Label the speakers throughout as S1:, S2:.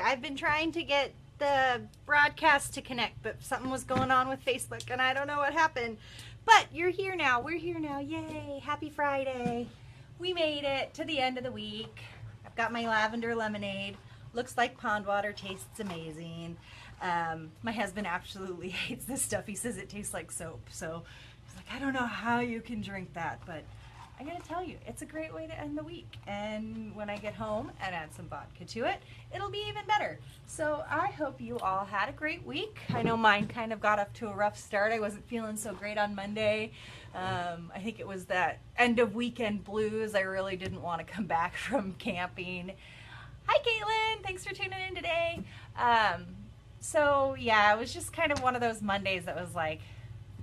S1: I've been trying to get the broadcast to connect, but something was going on with Facebook and I don't know what happened. But you're here now. We're here now. Yay. Happy Friday. We made it to the end of the week. I've got my lavender lemonade. Looks like pond water. Tastes amazing. My husband absolutely hates this stuff. He says it tastes like soap. So he's like, I don't know how you can drink that, but I gotta tell you, it's a great way to end the week. And when I get home and add some vodka to it, it'll be even better. So I hope you all had a great week. I know mine kind of got up to a rough start. I wasn't feeling so great on Monday. I think it was that end of weekend blues. I really didn't want to come back from camping. Hi Caitlin, thanks for tuning in today. So yeah, it was just kind of one of those Mondays that was like,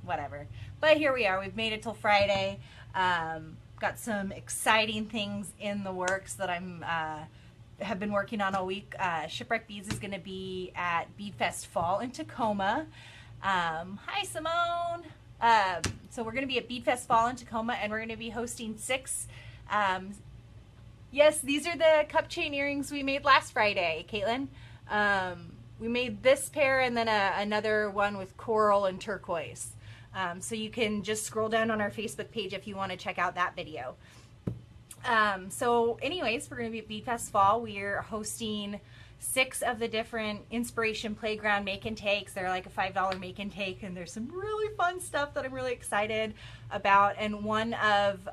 S1: whatever. But here we are, we've made it till Friday. Got some exciting things in the works that I'm have been working on all week. Shipwreck Beads is going to be at Bead Fest Fall in Tacoma. Hi Simone. So we're going to be at Bead Fest Fall in Tacoma, and we're going to be hosting 6. Yes, these are the cup chain earrings we made last Friday, Caitlin. We made this pair and then another one with coral and turquoise. So you can just scroll down on our Facebook page if you want to check out that video. So anyways, we're going to be at Bead Fest Fall. We're hosting 6 of the different Inspiration Playground make and takes. They're like a $5 make and take, and there's some really fun stuff that I'm really excited about. And one of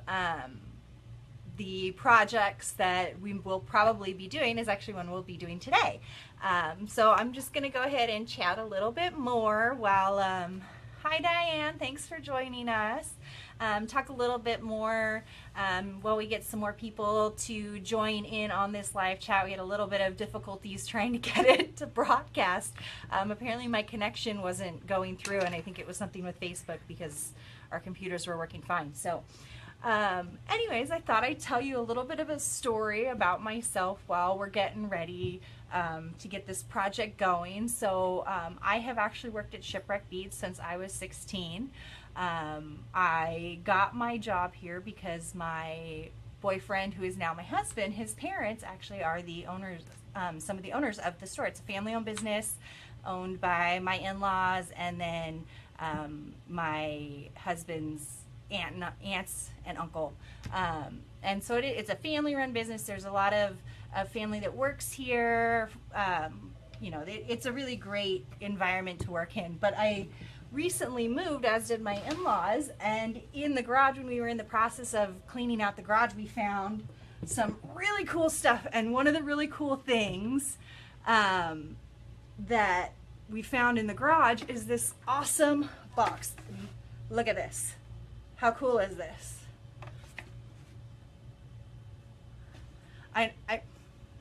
S1: the projects that we will probably be doing is actually one we'll be doing today. So I'm just going to go ahead and chat a little bit more while... Hi Diane, thanks for joining us. Talk a little bit more while we get some more people to join in on this live chat. We had a little bit of difficulties trying to get it to broadcast. Apparently my connection wasn't going through, and I think it was something with Facebook because our computers were working fine. So anyways, I thought I'd tell you a little bit of a story about myself while we're getting ready to get this project going. So I have actually worked at Shipwreck Beads since I was 16. I got my job here because my boyfriend, who is now my husband, his parents actually are the owners, some of the owners of the store. It's a family-owned business owned by my in-laws, and then my husband's aunts and uncle. And so it's a family-run business. There's a lot of family that works here. You know, it's a really great environment to work in. But I recently moved, as did my in-laws, and in the garage, when we were in the process of cleaning out the garage, we found some really cool stuff. And one of the really cool things that we found in the garage is this awesome box. Look at this. How cool is this?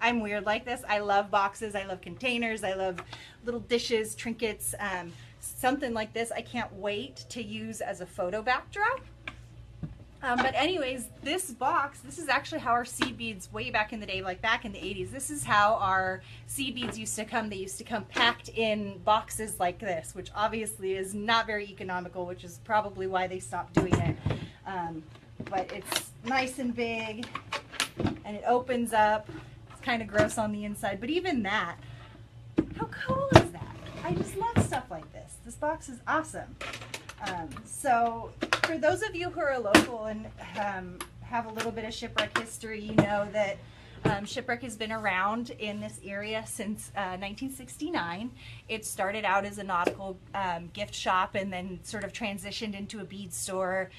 S1: I'm weird like this. I love boxes. I love containers. I love little dishes, trinkets, something like this. I can't wait to use as a photo backdrop. But anyways, this box, this is actually how our seed beads way back in the day, like back in the 80s, this is how our seed beads used to come. They used to come packed in boxes like this, which obviously is not very economical, which is probably why they stopped doing it. But it's nice and big, and it opens up. It's kind of gross on the inside, but even that, how cool is that? I just love stuff like this. This box is awesome. So for those of you who are local and have a little bit of Shipwreck history, you know that Shipwreck has been around in this area since 1969. It started out as a nautical gift shop and then sort of transitioned into a bead store.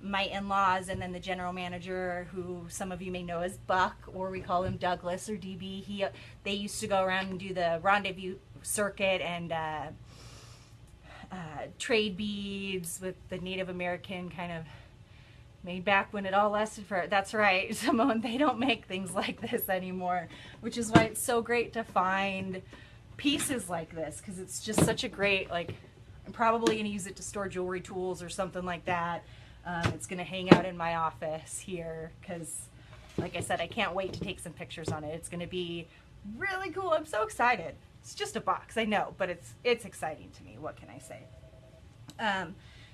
S1: My in-laws and then the general manager, who some of you may know as Buck, or we call him Douglas or DB, they used to go around and do the rendezvous circuit and trade beads with the Native American kind of made back when it all lasted for, that's right, Simone, they don't make things like this anymore, which is why it's so great to find pieces like this, because it's just such a great, like, I'm probably going to use it to store jewelry tools or something like that. It's going to hang out in my office here because, like I said, I can't wait to take some pictures on it. It's going to be really cool. I'm so excited. It's just a box, I know, but it's exciting to me. What can I say?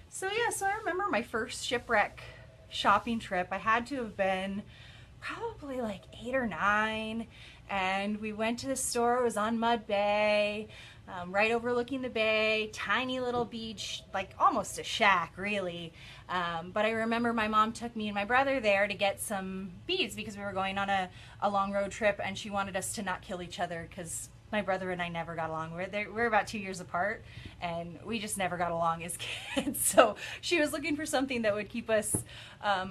S1: So yeah, so I remember my first Shipwreck shopping trip. I had to have been probably like 8 or 9, and we went to the store. It was on Mud Bay, right overlooking the bay, tiny little beach, like almost a shack really. But I remember my mom took me and my brother there to get some beads because we were going on a long road trip, and she wanted us to not kill each other because my brother and I never got along. We're about 2 years apart, and we just never got along as kids. So she was looking for something that would keep us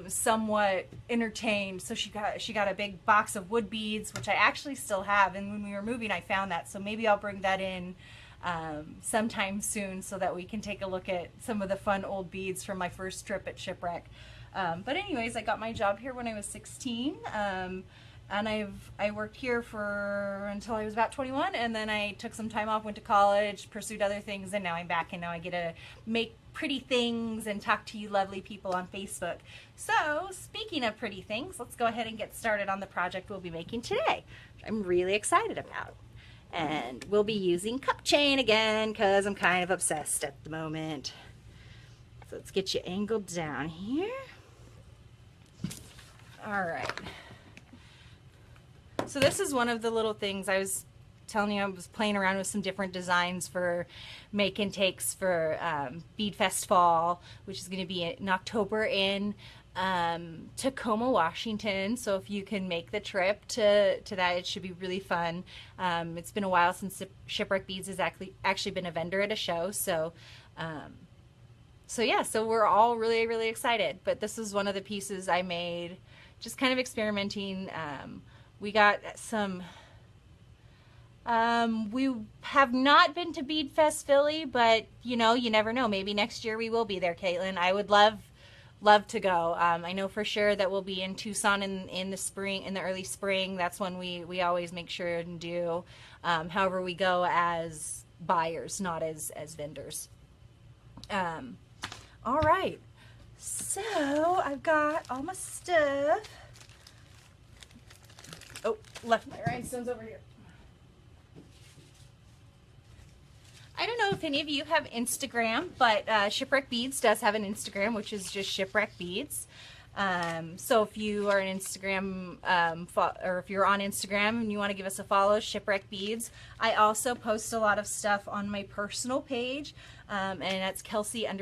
S1: somewhat entertained. So she got a big box of wood beads, which I actually still have. And when we were moving, I found that. So maybe I'll bring that in sometime soon so that we can take a look at some of the fun old beads from my first trip at Shipwreck. But anyways, I got my job here when I was 16. And I worked here until I was about 21, and then I took some time off, went to college, pursued other things, and now I'm back, and now I get to make pretty things and talk to you lovely people on Facebook. So speaking of pretty things, let's go ahead and get started on the project we'll be making today, which I'm really excited about. And we'll be using cup chain again because I'm kind of obsessed at the moment. So let's get you angled down here. All right. So this is one of the little things I was telling you. I was playing around with some different designs for make and takes for Bead Fest Fall, which is going to be in October in Tacoma, Washington. So if you can make the trip to that, it should be really fun. It's been a while since Shipwreck Beads has actually been a vendor at a show. So yeah, so we're all really, really excited. But this is one of the pieces I made, just kind of experimenting. We got some, we have not been to Bead Fest Philly, but you know, you never know. Maybe next year we will be there, Caitlin. I would love to go. I know for sure that we'll be in Tucson in the spring, in the early spring. That's when we always make sure and do. However, we go as buyers, not as vendors. All right, so I've got all my stuff. Oh, left my rhinestones over here. I don't know if any of you have Instagram, but Shipwreck Beads does have an Instagram, which is just Shipwreck Beads. So if you are an Instagram, or if you're on Instagram and you want to give us a follow, Shipwreck Beads. I also post a lot of stuff on my personal page, and that's Kelsy_C, and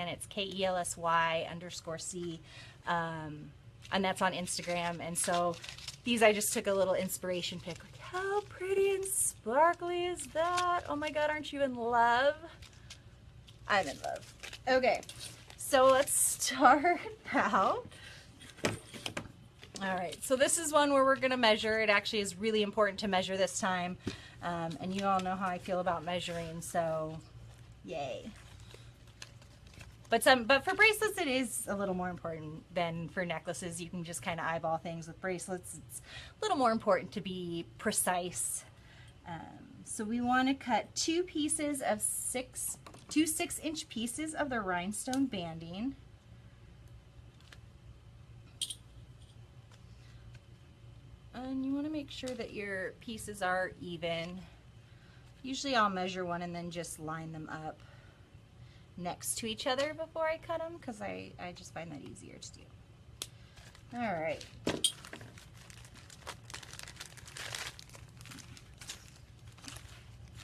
S1: it's KELSY_C, and that's on Instagram. And so these I just took a little inspiration pic. Like, how pretty and sparkly is that? Oh my God, aren't you in love? I'm in love. Okay, so let's start out. All right, so this is one where we're gonna measure. It actually is really important to measure this time. And you all know how I feel about measuring, so yay. But for bracelets, it is a little more important than for necklaces. You can just kind of eyeball things. With bracelets, it's a little more important to be precise. So we want to cut two 6-inch pieces of the rhinestone banding. And you want to make sure that your pieces are even. Usually I'll measure one and then just line them up next to each other before I cut them, because I just find that easier to do. All right.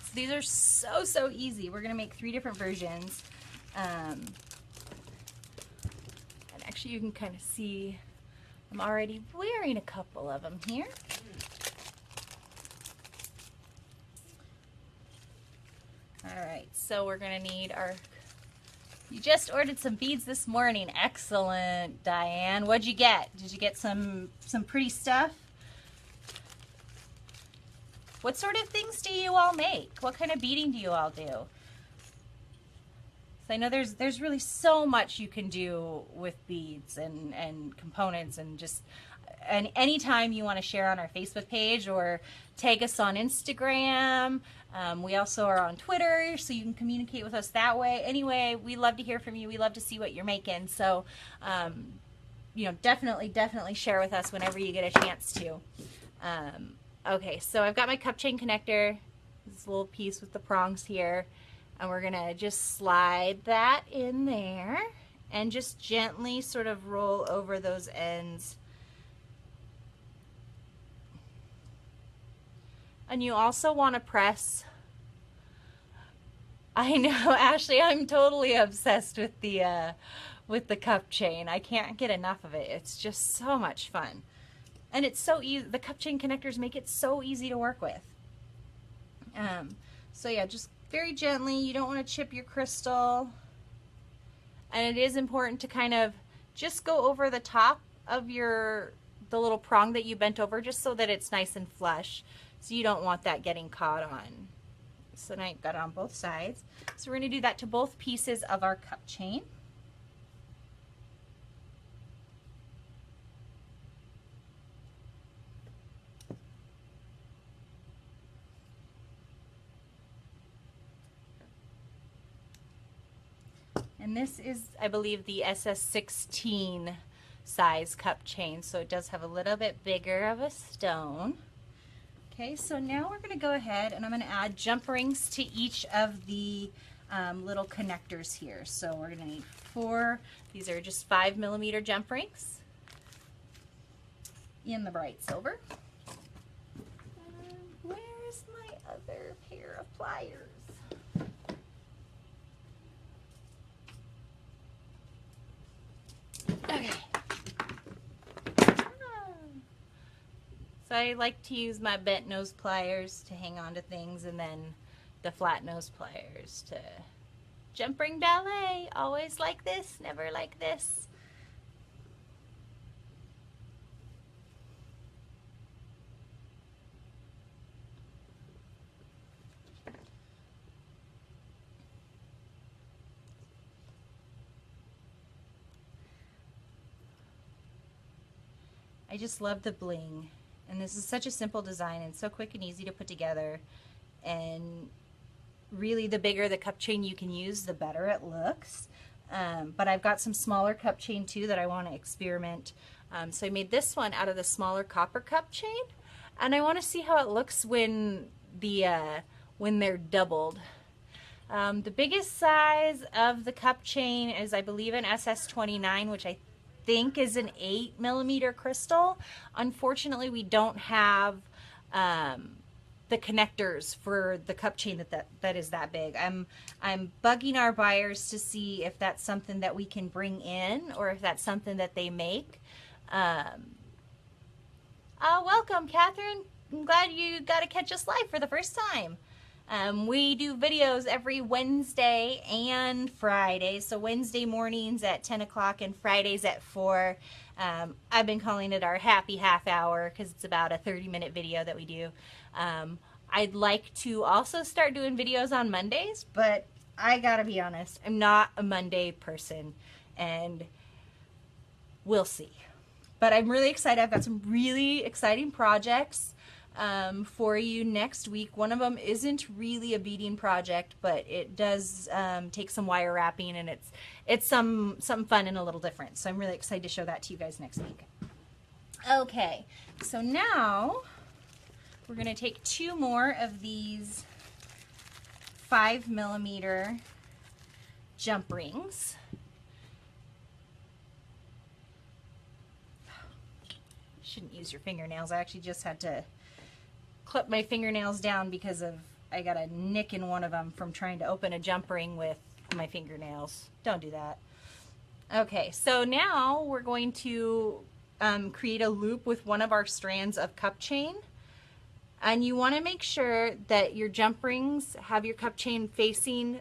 S1: So these are so easy. We're going to make 3 different versions. And actually you can kind of see I'm already wearing a couple of them here. All right, so we're going to need our... You just ordered some beads this morning. Excellent, Diane. What'd you get? Did you get some pretty stuff? What sort of things do you all make? What kind of beading do you all do? So I know there's really so much you can do with beads and components, and just anytime you want to share on our Facebook page or tag us on Instagram. We also are on Twitter, so you can communicate with us that way. Anyway, we love to hear from you. We love to see what you're making. So, you know, definitely share with us whenever you get a chance to. Okay, so I've got my cup chain connector, this little piece with the prongs here, and we're gonna just slide that in there and just gently sort of roll over those ends And you also want to press. I know, Ashley, I'm totally obsessed with the cup chain. I can't get enough of it. It's just so much fun. And it's so easy. The cup chain connectors make it so easy to work with. So yeah, just very gently. You don't want to chip your crystal. And it is important to kind of just go over the top of the little prong that you bent over, just so that it's nice and flush. So you don't want that getting caught on. So now you've got it on both sides. So we're going to do that to both pieces of our cup chain. And this is, I believe, the SS16 size cup chain, so it does have a little bit bigger of a stone. Okay, so now we're going to go ahead and I'm going to add jump rings to each of the little connectors here. So we're going to need 4. These are just 5mm jump rings in the bright silver. Where's my other pair of pliers? Okay. So I like to use my bent nose pliers to hang on to things, and then the flat nose pliers to jump ring ballet. Always like this, never like this. I just love the bling, and this is such a simple design and so quick and easy to put together, and really the bigger the cup chain you can use, the better it looks. But I've got some smaller cup chain too that I want to experiment. So I made this one out of the smaller copper cup chain, and I want to see how it looks when they're doubled. The biggest size of the cup chain is, I believe, an SS29, which I think is an 8mm crystal. Unfortunately, we don't have the connectors for the cup chain that is that big. I'm bugging our buyers to see if that's something that we can bring in, or if that's something that they make. Welcome, Catherine. I'm glad you got to catch us live for the first time. We do videos every Wednesday and Friday. So Wednesday mornings at 10 o'clock and Fridays at 4. I've been calling it our happy half hour because it's about a 30-minute video that we do. I'd like to also start doing videos on Mondays, but I gotta be honest, I'm not a Monday person, and we'll see. But I'm really excited. I've got some really exciting projects for you next week. One of them isn't really a beading project, but it does take some wire wrapping, and it's something fun and a little different. So I'm really excited to show that to you guys next week. Okay, so now we're going to take 2 more of these 5mm jump rings. Shouldn't use your fingernails. I actually just had to clip my fingernails down because I got a nick in one of them from trying to open a jump ring with my fingernails. Don't do that. Okay, so now we're going to create a loop with one of our strands of cup chain, and you want to make sure that your jump rings have your cup chain facing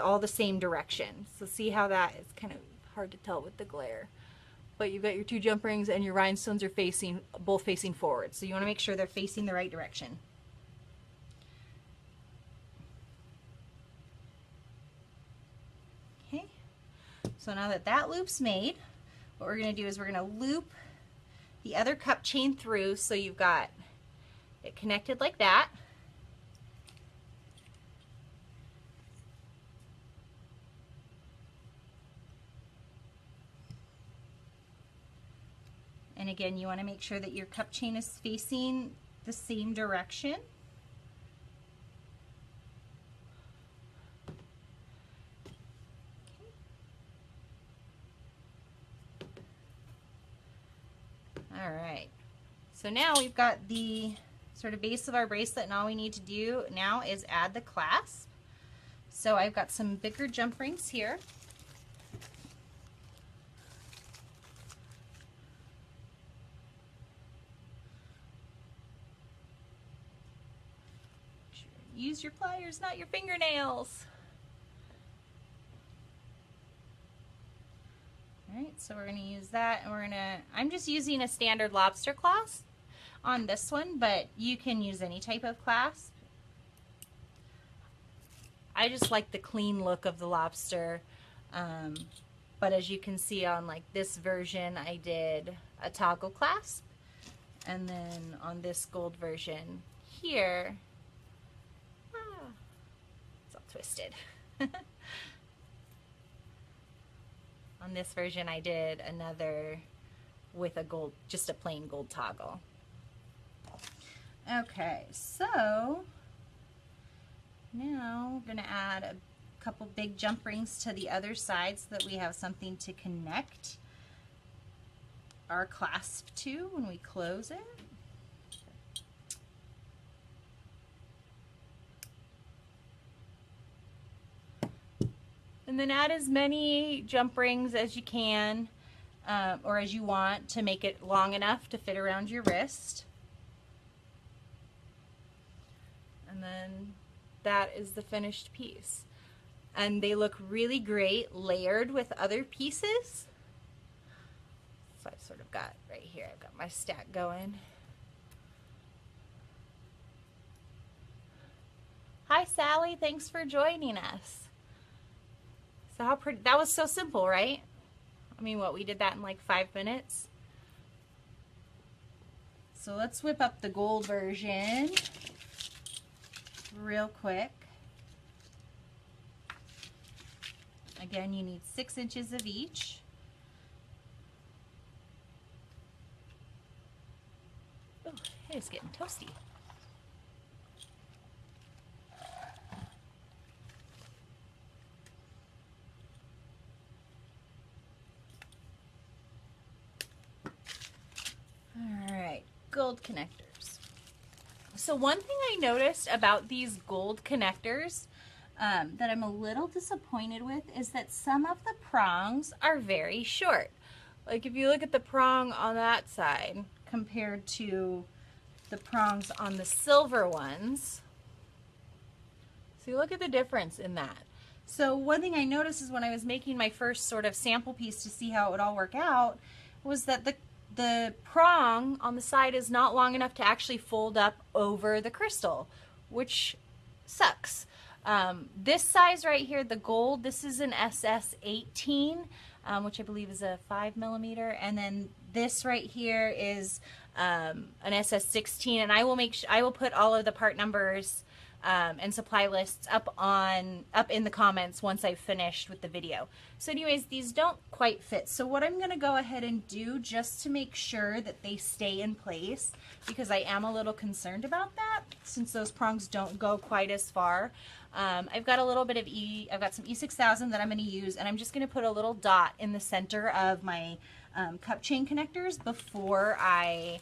S1: all the same direction. So see how that is kind of hard to tell with the glare. But you've got your 2 jump rings and your rhinestones are both facing forward. So you want to make sure they're facing the right direction. Okay. So now that that loop's made, what we're going to do is we're going to loop the other cup chain through, so you've got it connected like that. And again, you want to make sure that your cup chain is facing the same direction. Okay. All right. So now we've got the sort of base of our bracelet, and all we need to do now is add the clasp. So I've got some bigger jump rings here. Use your pliers, not your fingernails. All right, so we're gonna use that, and I'm just using a standard lobster clasp on this one, but you can use any type of clasp. I just like the clean look of the lobster, but as you can see on like this version, I did a toggle clasp, and then on this gold version here, it's all twisted. On this version, I did another with a gold, just a plain gold toggle. Okay, so now we're gonna add a couple big jump rings to the other side so that we have something to connect our clasp to when we close it. And then add as many jump rings as you can, or as you want, to make it long enough to fit around your wrist. And then that is the finished piece. And they look really great layered with other pieces. So I've sort of got right here, I've got my stack going. Hi Sally, thanks for joining us. So how pretty, that was so simple, right? I mean, what, we did that in like 5 minutes? So let's whip up the gold version real quick. Again, you need 6 inches of each. Oh, hey, it's getting toasty. Gold connectors. So one thing I noticed about these gold connectors that I'm a little disappointed with is that some of the prongs are very short. Like if you look at the prong on that side compared to the prongs on the silver ones, so you look at the difference in that. So one thing I noticed is when I was making my first sort of sample piece to see how it would all work out was that the prong on the side is not long enough to actually fold up over the crystal, which sucks. This size right here, the gold, this is an SS18, which I believe is a 5mm, and then this right here is an SS16, and I will put all of the part numbers and supply lists up in the comments once I've finished with the video. So anyways, these don't quite fit. So what I'm gonna go ahead and do, just to make sure that they stay in place, because I am a little concerned about that, since those prongs don't go quite as far. I've got a little bit of I've got some E6000 that I'm gonna use, and I'm just gonna put a little dot in the center of my cup chain connectors before I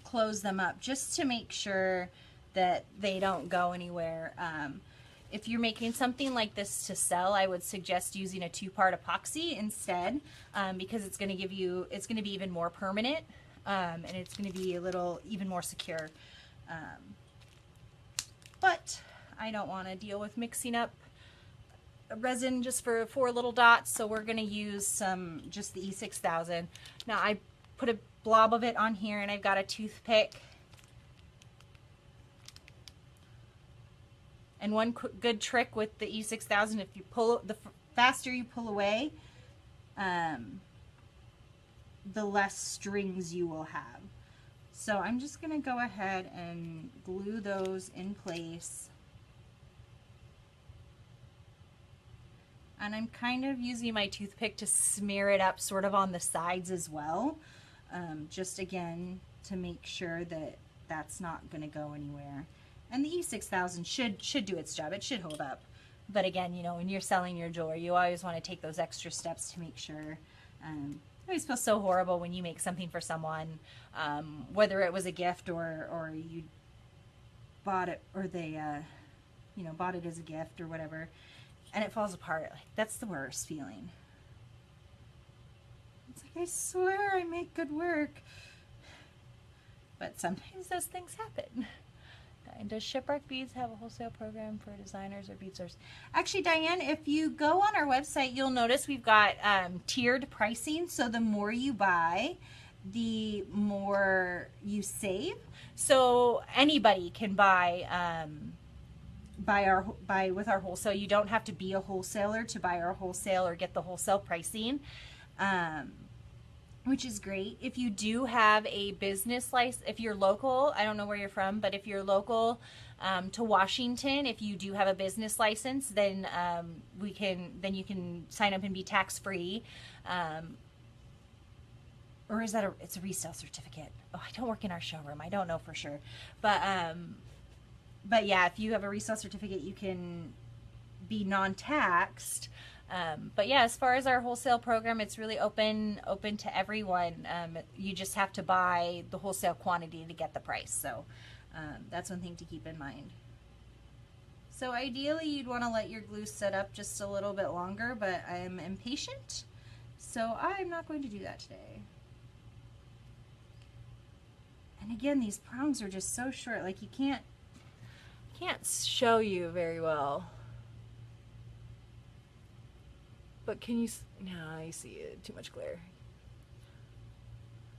S1: close them up, just to make sure that they don't go anywhere. If you're making something like this to sell, I would suggest using a 2-part epoxy instead, because it's going to be even more permanent, and it's going to be a little even more secure. But I don't want to deal with mixing up resin just for 4 little dots, so we're going to use just the E6000. Now I put a blob of it on here, and I've got a toothpick. And one good trick with the E6000, if you pull, the faster you pull away, the less strings you will have. So I'm just going to go ahead and glue those in place. And I'm kind of using my toothpick to smear it up sort of on the sides as well. Just again, to make sure that that's not going to go anywhere. And the E6000 should do its job. It should hold up. But again, you know, when you're selling your jewelry, you always want to take those extra steps to make sure I always feel so horrible when you make something for someone, whether it was a gift or you bought it, or they, you know, bought it as a gift or whatever, and it falls apart. Like, that's the worst feeling. It's like, I swear I make good work. But sometimes those things happen. And does Shipwreck Beads have a wholesale program for designers or bead stores? Actually, Diane, if you go on our website, you'll notice we've got tiered pricing. So the more you buy, the more you save. So anybody can buy with our wholesale. You don't have to be a wholesaler to buy our wholesale or get the wholesale pricing. Which is great. If you do have a business license, if you're local, I don't know where you're from, but if you're local to Washington, if you do have a business license, then you can sign up and be tax free. Or is that it's a resale certificate? Oh, I don't work in our showroom. I don't know for sure, but yeah, if you have a resale certificate, you can be non-taxed. But yeah, as far as our wholesale program, it's really open to everyone. You just have to buy the wholesale quantity to get the price. So that's one thing to keep in mind. So ideally, you'd want to let your glue set up just a little bit longer, but I'm impatient, so I'm not going to do that today. And again, these prongs are just so short, like you can't show you very well. But can you, no, I see it, too much glare.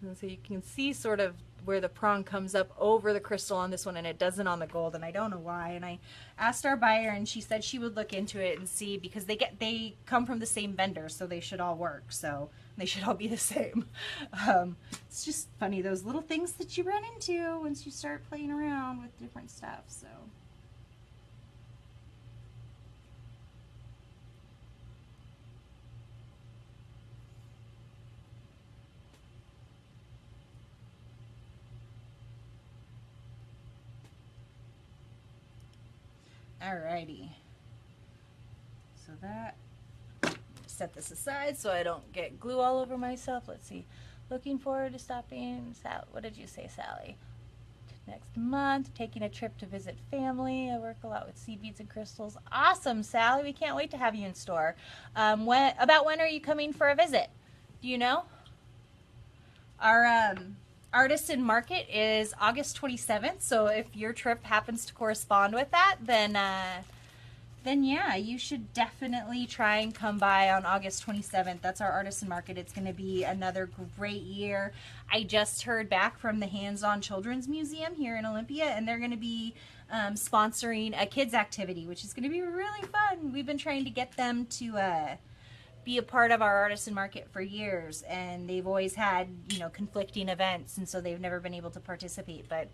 S1: And so you can see sort of where the prong comes up over the crystal on this one, and it doesn't on the gold, and I don't know why. And I asked our buyer, and she said she would look into it and see, because they come from the same vendor, so they should all work, so they should all be the same. It's just funny, those little things that you run into once you start playing around with different stuff, so. Alrighty, so that, set this aside so I don't get glue all over myself. Let's see, looking forward to stopping, what did you say, Sally? Next month, taking a trip to visit family. I work a lot with seed beads and crystals. Awesome, Sally, we can't wait to have you in store. When are you coming for a visit? Do you know? Our Artisan Market is August 27th, so if your trip happens to correspond with that, then yeah, you should definitely try and come by on August 27th. That's our Artisan Market. It's going to be another great year. I just heard back from the Hands-On Children's Museum here in Olympia, and they're going to be sponsoring a kids activity, which is going to be really fun. We've been trying to get them to be a part of our Artisan Market for years, and they've always had, you know, conflicting events, and so they've never been able to participate, but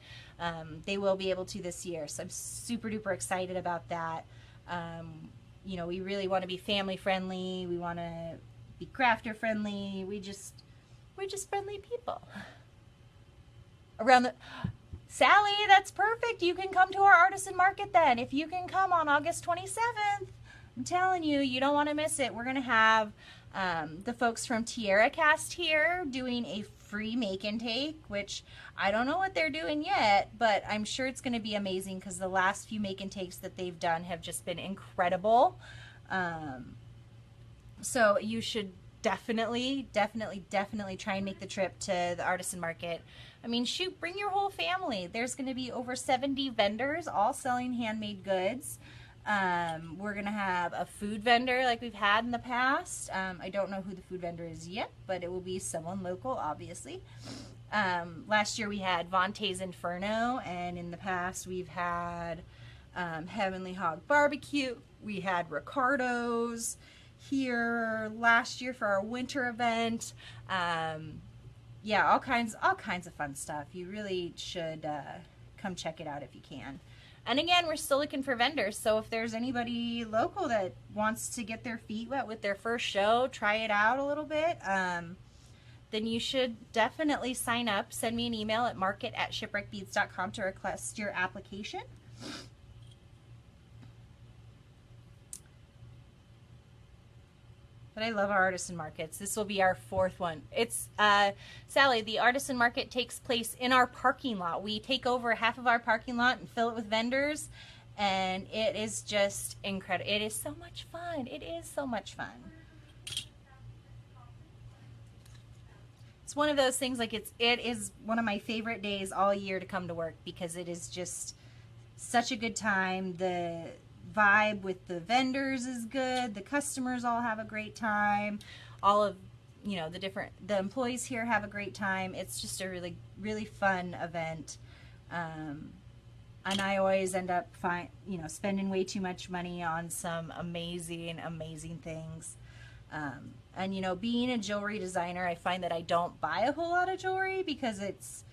S1: they will be able to this year, so I'm super duper excited about that. You know, we really want to be family friendly, we want to be crafter friendly, we're just friendly people. Around the Sally, that's perfect. You can come to our Artisan Market then. If you can come on August 27th, I'm telling you, you don't want to miss it. We're going to have the folks from Tierra Cast here doing a free make and take, which I don't know what they're doing yet, but I'm sure it's going to be amazing because the last few make and takes that they've done have just been incredible. So you should definitely try and make the trip to the Artisan Market. I mean, shoot, bring your whole family. There's going to be over 70 vendors all selling handmade goods. We're going to have a food vendor like we've had in the past. I don't know who the food vendor is yet, but it will be someone local, obviously. Last year we had Vontae's Inferno, and in the past we've had Heavenly Hog Barbecue. We had Ricardo's here last year for our winter event. Yeah, all kinds of fun stuff. You really should come check it out if you can. And again, we're still looking for vendors, so if there's anybody local that wants to get their feet wet with their first show, try it out a little bit, then you should definitely sign up. Send me an email at market@shipwreckbeads.com to request your application. But I love our artisan markets. This will be our 4th one. It's, Sally, the artisan market takes place in our parking lot. We take over half of our parking lot and fill it with vendors, and it is just incredible. It is so much fun. It is so much fun. It's one of those things, like it is one of my favorite days all year to come to work, because it is just such a good time. The vibe with the vendors is good. The customers all have a great time. All of, you know, the employees here have a great time. It's just a really, really fun event. And I always end up spending way too much money on some amazing, amazing things. And you know, being a jewelry designer, I find that I don't buy a whole lot of jewelry because it's,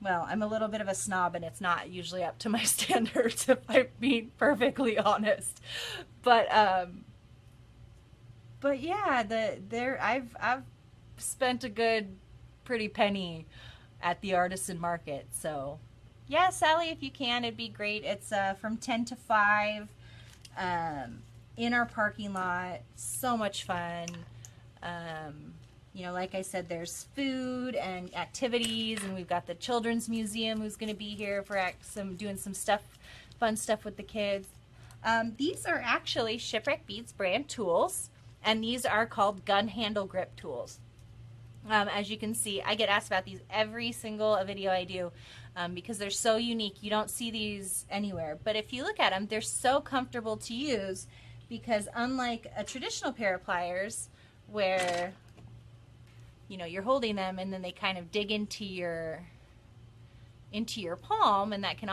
S1: well, I'm a little bit of a snob and it's not usually up to my standards, if I'm being perfectly honest. But yeah, I've spent a good pretty penny at the artisan market. So yeah, Sally, if you can, it'd be great. It's from 10 to 5 in our parking lot. So much fun. You know, like I said, there's food and activities, and we've got the Children's Museum who's going to be here for doing some stuff, fun stuff with the kids. These are actually Shipwreck Beads brand tools, and these are called gun handle grip tools. As you can see, I get asked about these every single video I do because they're so unique. You don't see these anywhere, but if you look at them, they're so comfortable to use, because unlike a traditional pair of pliers where, you know, you're holding them and then they kind of dig into your palm, and that can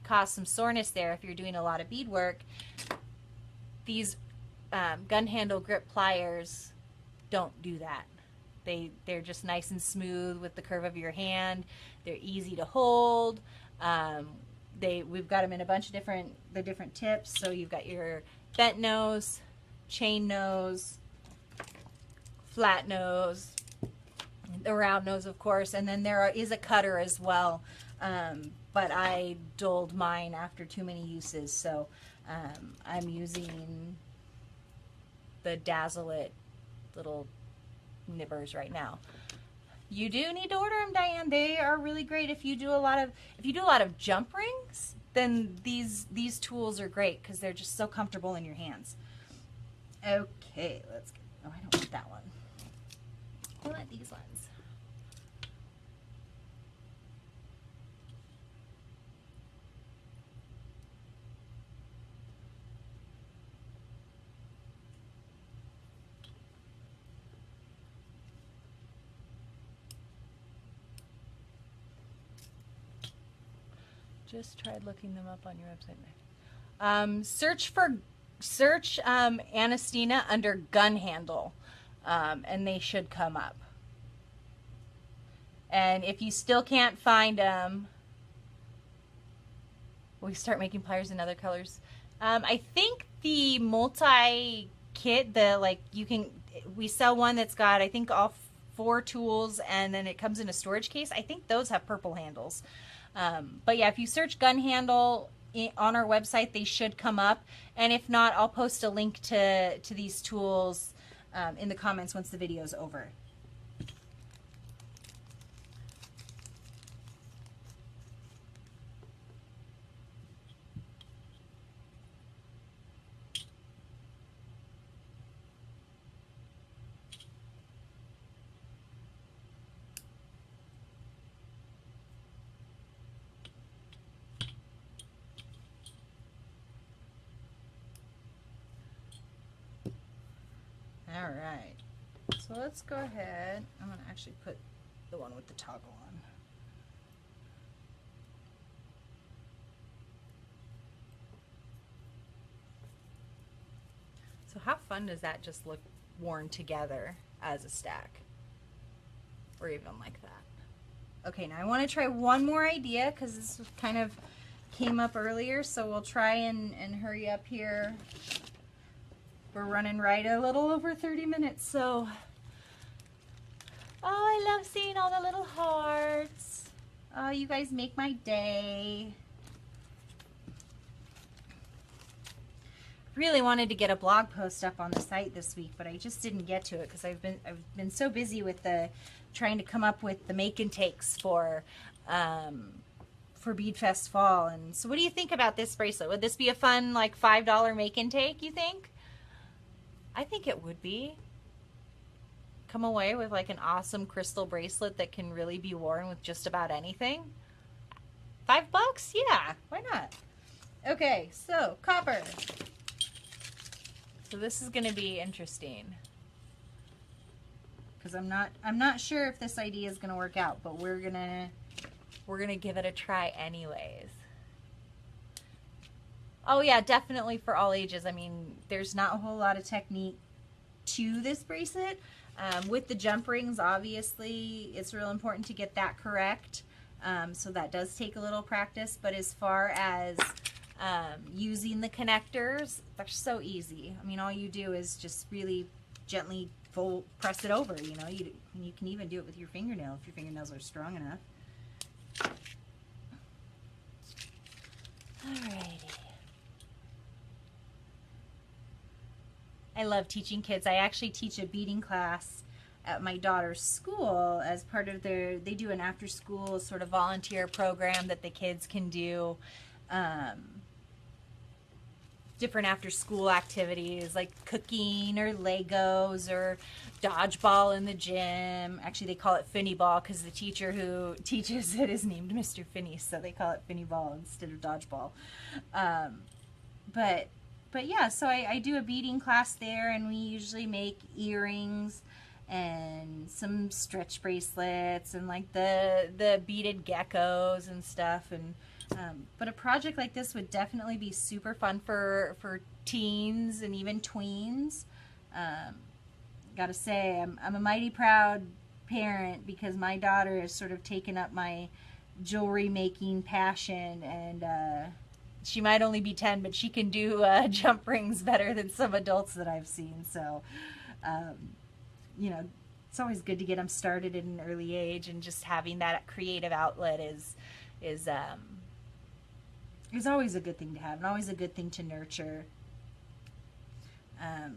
S1: cause some soreness there if you're doing a lot of bead work. These gun handle grip pliers don't do that. They're just nice and smooth with the curve of your hand. They're easy to hold. We've got them in a bunch of different tips. So you've got your bent nose, chain nose, flat nose, the round nose, of course, and then there is a cutter as well. But I dulled mine after too many uses, so I'm using the Bracelet little nibbers right now. You do need to order them, Diane. They are really great if you do a lot of jump rings. Then these tools are great because they're just so comfortable in your hands. Okay, let's get, oh, I don't want that one. I want these ones. Just tried looking them up on your website. Search Anestina under gun handle, and they should come up. And if you still can't find them, we start making pliers in other colors. I think the multi kit, we sell one that's got, I think, all 4 tools, and then it comes in a storage case. I think those have purple handles. But yeah, if you search gun handle on our website, they should come up. And if not, I'll post a link to these tools in the comments once the video is over. All right, so let's go ahead. I'm going to actually put the one with the toggle on. So how fun does that just look worn together as a stack? Or even like that. Okay, now I want to try one more idea because this kind of came up earlier, so we'll try and hurry up here. We're running right a little over 30 minutes, so. Oh, I love seeing all the little hearts. Oh, you guys make my day. really wanted to get a blog post up on the site this week, but I just didn't get to it because I've been so busy with trying to come up with the make and takes for Bead Fest Fall. And so what do you think about this bracelet? Would this be a fun like $5 make and take, you think? I think it would be. Come away with like an awesome crystal bracelet that can really be worn with just about anything. $5? Yeah, why not? Okay, so copper. So this is going to be interesting because I'm not sure if this idea is going to work out, but we're gonna give it a try anyways. Oh yeah, definitely for all ages. I mean, there's not a whole lot of technique to this bracelet. With the jump rings, obviously, it's real important to get that correct. So that does take a little practice, but as far as using the connectors, they're so easy. I mean, all you do is just really gently press it over, you know. You can even do it with your fingernail if your fingernails are strong enough. Alrighty. I love teaching kids. I actually teach a beading class at my daughter's school as part of they do an after school sort of volunteer program that the kids can do different after school activities like cooking or Legos or dodgeball in the gym. Actually, they call it Finny Ball because the teacher who teaches it is named Mr. Finney, so they call it Finny Ball instead of dodgeball. But yeah, so I do a beading class there, and we usually make earrings and some stretch bracelets and like the beaded geckos and stuff. And but a project like this would definitely be super fun for teens and even tweens. Gotta say, I'm a mighty proud parent because my daughter has sort of taken up my jewelry making passion, and she might only be 10, but she can do jump rings better than some adults that I've seen. So, you know, it's always good to get them started at an early age, and just having that creative outlet is always a good thing to have, and always a good thing to nurture. I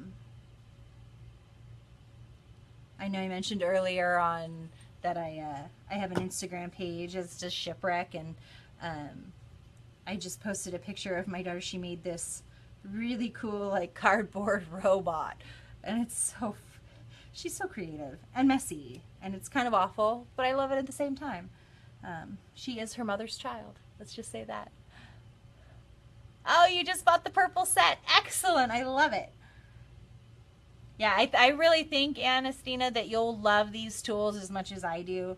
S1: know I mentioned earlier on that I have an Instagram page, as does Shipwreck, and I just posted a picture of my daughter. She made this really cool like cardboard robot, and she's so creative and messy, and it's kind of awful, but I love it at the same time. She is her mother's child. Let's just say that. Oh, you just bought the purple set. Excellent. I love it. Yeah, I really think, Anastina, that you'll love these tools as much as I do.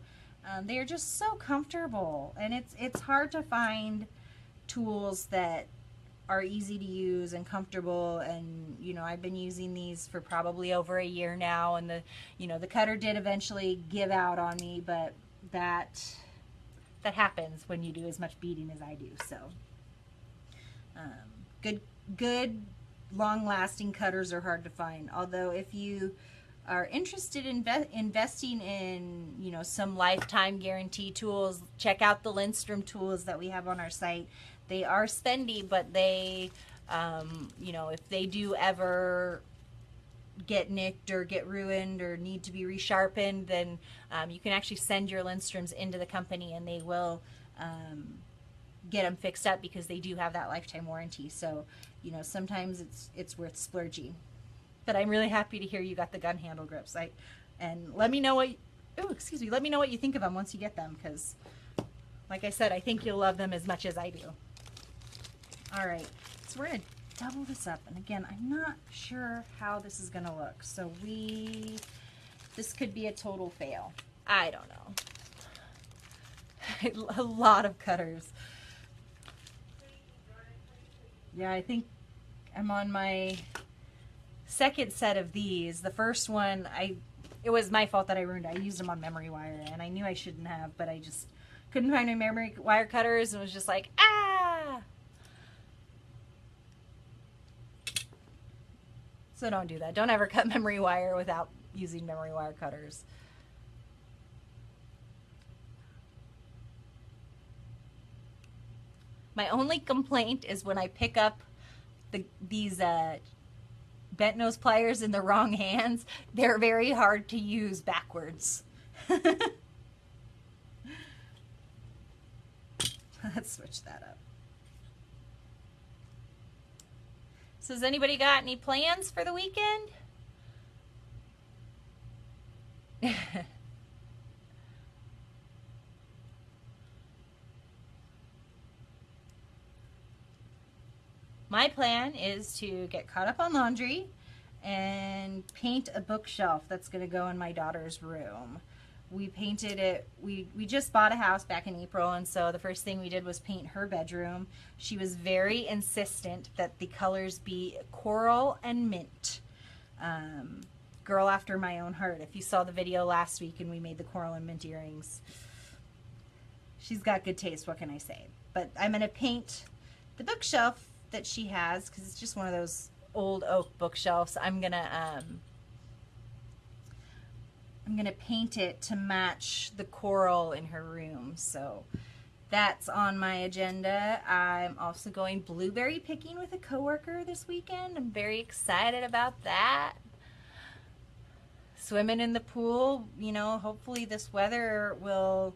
S1: They're just so comfortable, and it's hard to find tools that are easy to use and comfortable. And you know, I've been using these for probably over a year now, and the cutter did eventually give out on me, but that happens when you do as much beading as I do. So good long-lasting cutters are hard to find. Although if you are interested in investing in, you know, some lifetime guarantee tools, check out the Rhinstone tools that we have on our site. They are spendy, but they, you know, if they do ever get nicked or get ruined or need to be resharpened, then you can actually send your Rhinstones into the company, and they will get them fixed up because they do have that lifetime warranty. So, you know, sometimes it's worth splurging. But I'm really happy to hear you got the gun handle grips. And let me know what let me know what you think of them once you get them, because like I said, I think you'll love them as much as I do. All right, so we're gonna double this up, and again, I'm not sure how this is gonna look, so this could be a total fail. I don't know. A lot of cutters. Yeah, I think I'm on my second set of these. The first one, it was my fault that I ruined it. I used them on memory wire, and I knew I shouldn't have, but I just couldn't find my memory wire cutters, and was just like, ah! So don't do that. Don't ever cut memory wire without using memory wire cutters. My only complaint is when I pick up these bent nose pliers in the wrong hands, they're very hard to use backwards. Let's switch that up. So has anybody got any plans for the weekend? My plan is to get caught up on laundry and paint a bookshelf that's going to go in my daughter's room. We painted it, we just bought a house back in April, and so the first thing we did was paint her bedroom. She was very insistent that the colors be coral and mint. Girl after my own heart. If you saw the video last week and we made the coral and mint earrings, she's got good taste, what can I say? But I'm going to paint the bookshelf that she has, because it's just one of those old oak bookshelves. I'm gonna paint it to match the coral in her room. So that's on my agenda. I'm also going blueberry picking with a coworker this weekend. I'm very excited about that. Swimming in the pool, you know, hopefully this weather will,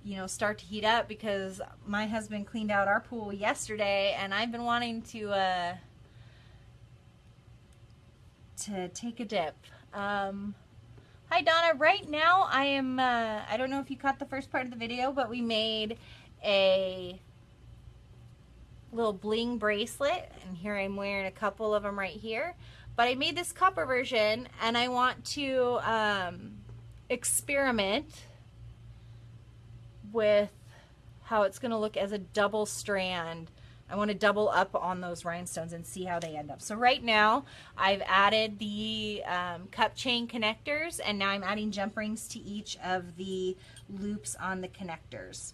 S1: you know, start to heat up, because my husband cleaned out our pool yesterday and I've been wanting to take a dip. Hi Donna, right now I am, I don't know if you caught the first part of the video, but we made a little bling bracelet, and here I'm wearing a couple of them right here. But I made this copper version and I want to experiment with how it's going to look as a double strand. I want to double up on those rhinestones and see how they end up. So right now I've added the cup chain connectors, and now I'm adding jump rings to each of the loops on the connectors.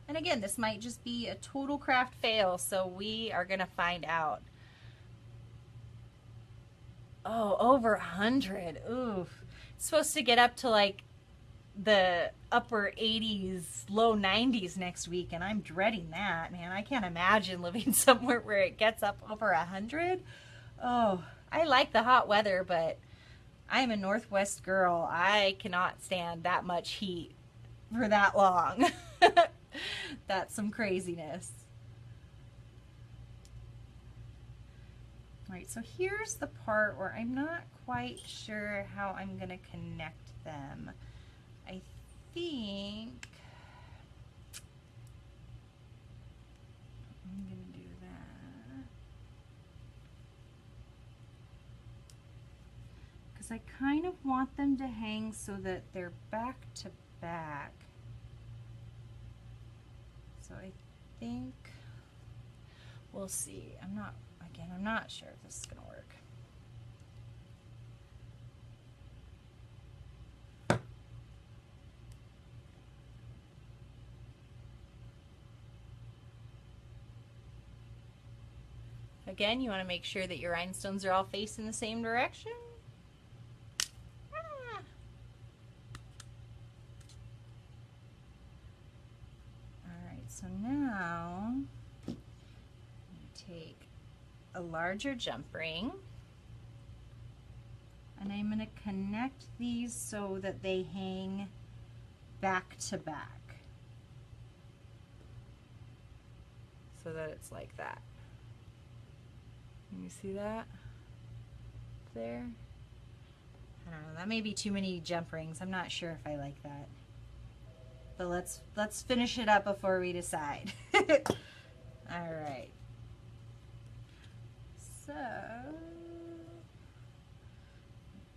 S1: And again, this might just be a total craft fail, so we are going to find out. Oh, over 100. Oof. It's supposed to get up to like the upper 80s, low 90s next week, and I'm dreading that, man. I can't imagine living somewhere where it gets up over 100. Oh, I like the hot weather, but I'm a Northwest girl. I cannot stand that much heat for that long. That's some craziness. All right, so here's the part where I'm not quite sure how I'm going to connect them. I think I'm going to do that because I kind of want them to hang so that they're back to back. So I think we'll see. I'm not sure if this is going to work. Again, you want to make sure that your rhinestones are all facing the same direction. Alright, so now I'm going to take a larger jump ring and I'm going to connect these so that they hang back to back. So that it's like that. Can you see that there? I don't know, that may be too many jump rings. I'm not sure if I like that. But let's finish it up before we decide. All right. So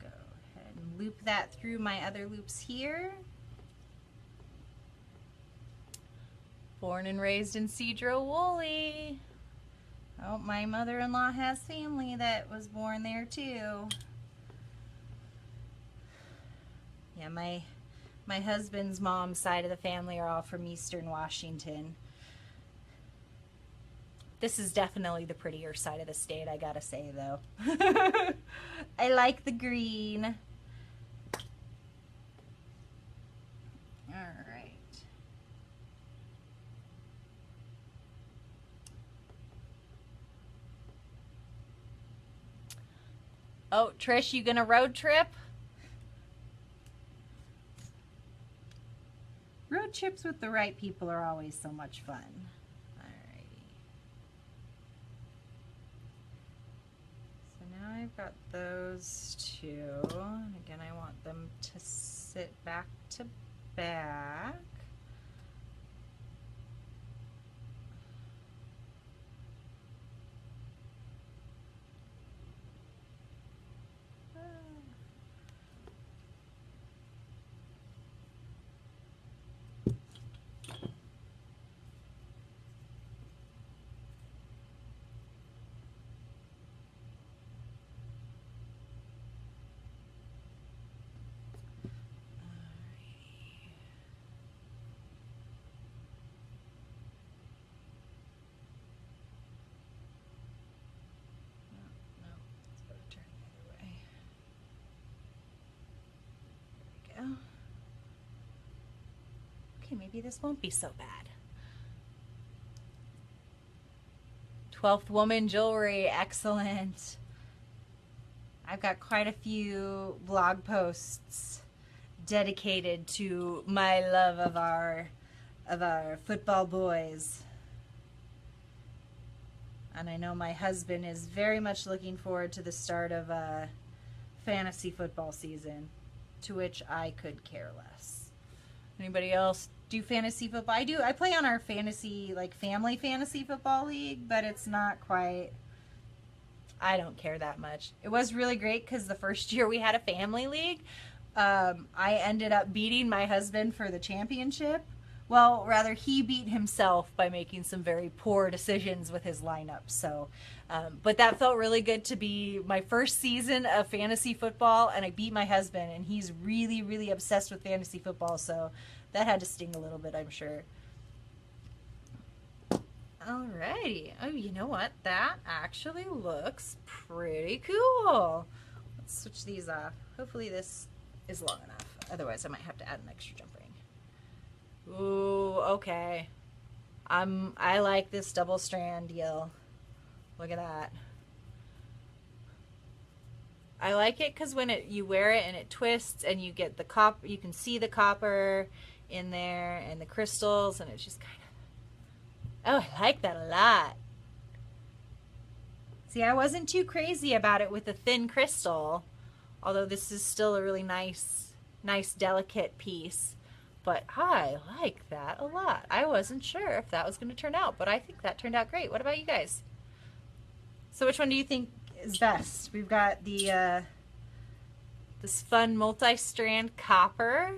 S1: go ahead and loop that through my other loops here. Born and raised in Cedro-Woolley. Oh, my mother-in-law has family that was born there too. Yeah, my husband's mom's side of the family are all from Eastern Washington. This is definitely the prettier side of the state, I gotta say though. I like the green. All right. Oh, Trish, you gonna road trip? Road trips with the right people are always so much fun. Alrighty. So now I've got those two. And again, I want them to sit back to back. Okay, maybe this won't be so bad. 12th Woman Jewelry, excellent. I've got quite a few blog posts dedicated to my love of our football boys. And I know my husband is very much looking forward to the start of fantasy football season, to which I could care less. Anybody else do fantasy football? I do. I play on our fantasy, like family fantasy football league, but it's not quite, I don't care that much. It was really great because the first year we had a family league, I ended up beating my husband for the championship. Well, rather, he beat himself by making some very poor decisions with his lineup. So, but that felt really good to be my first season of fantasy football, and I beat my husband, and he's really, really obsessed with fantasy football. So that had to sting a little bit, I'm sure. Alrighty. Oh, you know what? That actually looks pretty cool. Let's switch these off. Hopefully this is long enough. Otherwise, I might have to add an extra jump ring. Ooh, okay. I like this double strand deal. Look at that. I like it because when you wear it and it twists and you get the copper, you can see the copper in there and the crystals, and it's just kind of, oh, I like that a lot. See, I wasn't too crazy about it with a thin crystal, although this is still a really nice delicate piece. But I like that a lot. I wasn't sure if that was going to turn out, but I think that turned out great. What about you guys? So which one do you think is best? We've got the this fun multi-strand copper.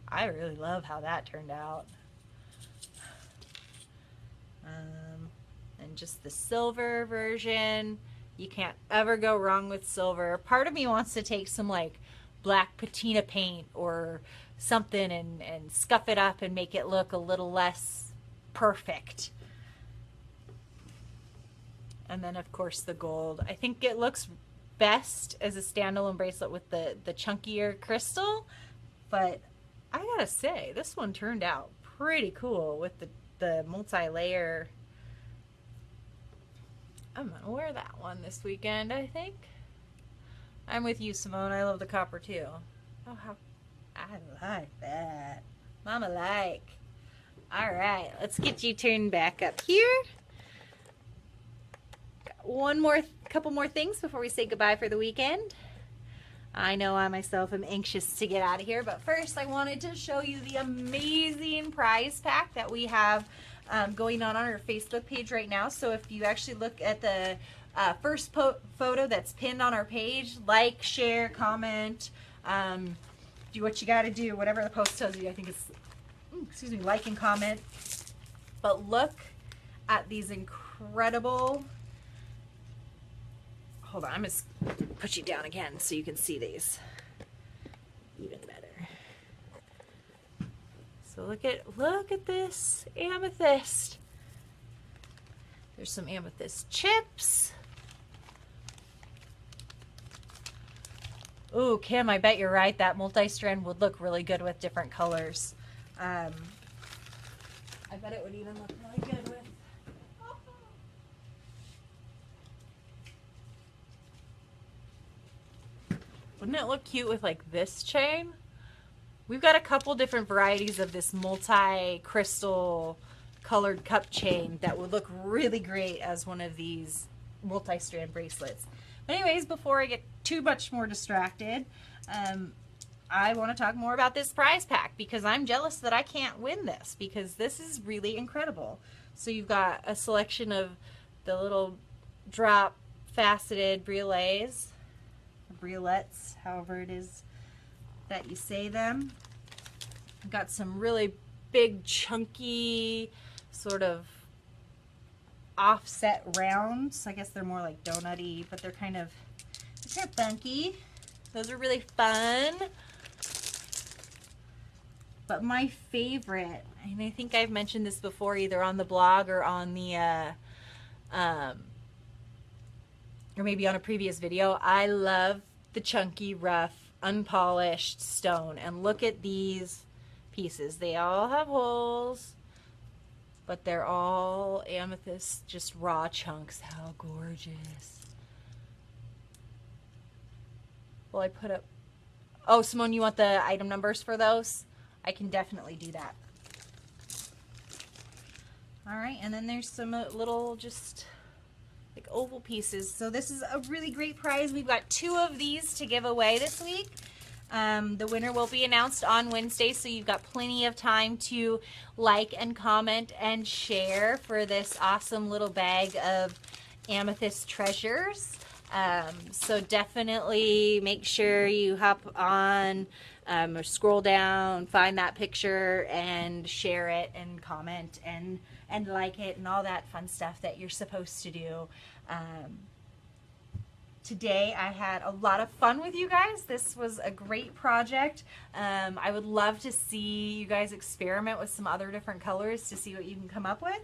S1: I really love how that turned out. And just the silver version. You can't ever go wrong with silver. Part of me wants to take some like black patina paint or something and scuff it up and make it look a little less perfect. And then of course the gold. I think it looks best as a standalone bracelet with the chunkier crystal, but I gotta say this one turned out pretty cool with the multi-layer. I'm gonna wear that one this weekend, I think. I'm with you, Simone. I love the copper too. Oh, how I like that. Mama like. All right, let's get you turned back up here. Got couple more things before we say goodbye for the weekend. I know I myself am anxious to get out of here, but first I wanted to show you the amazing prize pack that we have going on our Facebook page right now. So if you actually look at the first photo that's pinned on our page, like, share, comment, do what you got to do, whatever the post tells you. I think it's, excuse me, like and comment. But look at these incredible, hold on, I'm just put you down again so you can see these even better. So look at this amethyst. There's some amethyst chips. Ooh, Kim, I bet you're right. That multi-strand would look really good with different colors. I bet it would even look really good with... Wouldn't it look cute with like this chain? We've got a couple different varieties of this multi-crystal colored cup chain that would look really great as one of these multi-strand bracelets. But anyways, before I get too much more distracted, I want to talk more about this prize pack because I'm jealous that I can't win this because this is really incredible. So you've got a selection of the little drop faceted brelets, however it is that you say them. You've got some really big chunky sort of offset rounds. I guess they're more like donut-y, but they're kind of funky. Those are really fun. But my favorite, and I think I've mentioned this before either on the blog or on the or maybe on a previous video, I love the chunky, rough, unpolished stone. And look at these pieces. They all have holes, but they're all amethyst, just raw chunks. How gorgeous. Well, I put up... Oh, Simone, you want the item numbers for those? I can definitely do that. All right, and then there's some little just like oval pieces. So this is a really great prize. We've got 2 of these to give away this week. The winner will be announced on Wednesday, so you've got plenty of time to like and comment and share for this awesome little bag of amethyst treasures. So definitely make sure you hop on or scroll down, find that picture and share it and comment and like it and all that fun stuff that you're supposed to do. Today I had a lot of fun with you guys. This was a great project. I would love to see you guys experiment with some other different colors to see what you can come up with.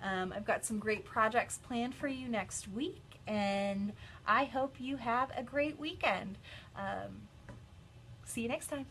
S1: I've got some great projects planned for you next week, and I hope you have a great weekend. See you next time.